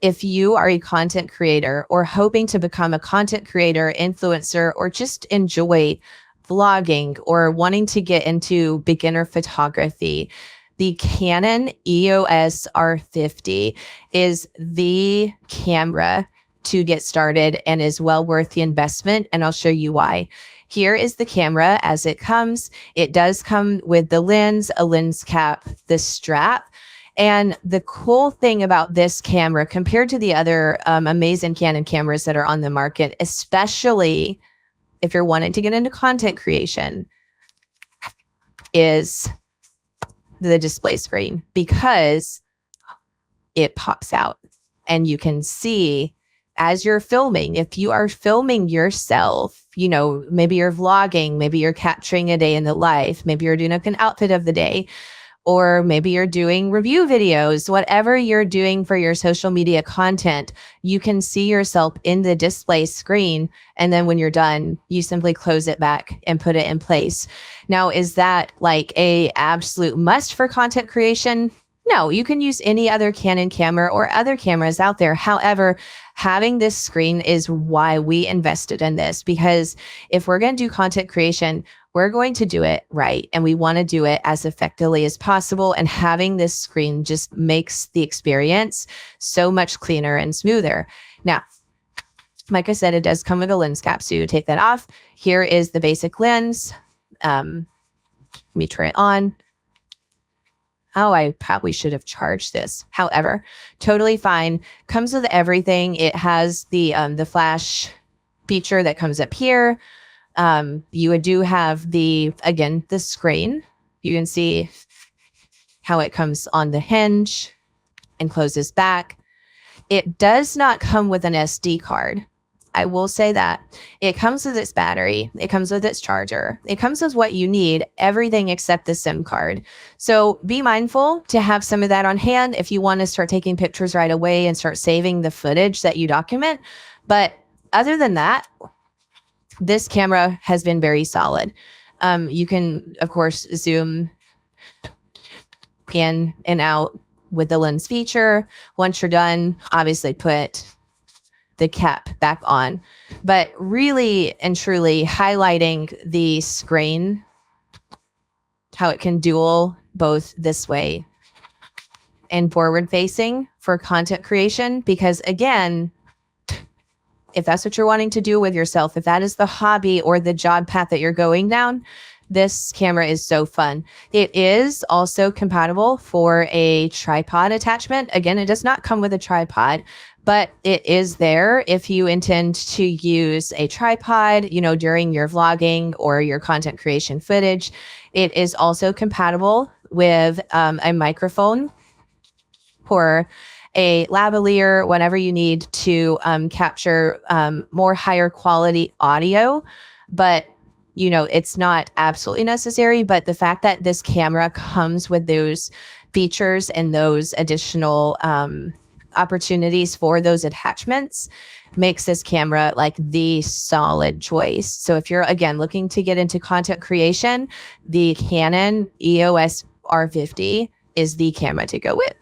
if you are a content creator or hoping to become a content creator, influencer, or just enjoy vlogging or wanting to get into beginner photography, the Canon EOS R50 is the camera to get started and is well worth the investment. And I'll show you why. Here is the camera as it comes. It does come with the lens, a lens cap, the strap. And the cool thing about this camera compared to the other amazing Canon cameras that are on the market, especially if you're wanting to get into content creation, is the display screen, because it pops out and you can see as you're filming. If you are filming yourself, you know, maybe you're vlogging, maybe you're capturing a day in the life, maybe you're doing an outfit of the day, or maybe you're doing review videos, whatever you're doing for your social media content, you can see yourself in the display screen. And then when you're done, you simply close it back and put it in place. Now, is that like a absolute must for content creation? No, you can use any other Canon camera or other cameras out there. However, having this screen is why we invested in this, because if we're going to do content creation, we're going to do it right. And we want to do it as effectively as possible. And having this screen just makes the experience so much cleaner and smoother. Now, like I said, it does come with a lens cap, so you take that off. Here is the basic lens. Let me try it on. Oh, I probably should have charged this. However, totally fine. Comes with everything. It has the flash feature that comes up here. You do have the screen. You can see how it comes on the hinge and closes back. It does not come with an SD card. I will say that. It comes with its battery. It comes with its charger. It comes with what you need, everything except the SIM card. So be mindful to have some of that on hand if you want to start taking pictures right away and start saving the footage that you document. But other than that, this camera has been very solid. You can, of course, zoom in and out with the lens feature. Once you're done, obviously put the cap back on. But really and truly highlighting the screen, how it can dual both this way and forward facing for content creation. Because again, if that's what you're wanting to do with yourself, if that is the hobby or the job path that you're going down, this camera is so fun. It is also compatible for a tripod attachment. Again, it does not come with a tripod, but it is there if you intend to use a tripod, you know, during your vlogging or your content creation footage. It is also compatible with a microphone for a lavalier whenever you need to capture more higher quality audio. But, you know, it's not absolutely necessary. But the fact that this camera comes with those features and those additional opportunities for those attachments makes this camera like the solid choice. So if you're, again, looking to get into content creation, the Canon EOS R50 is the camera to go with.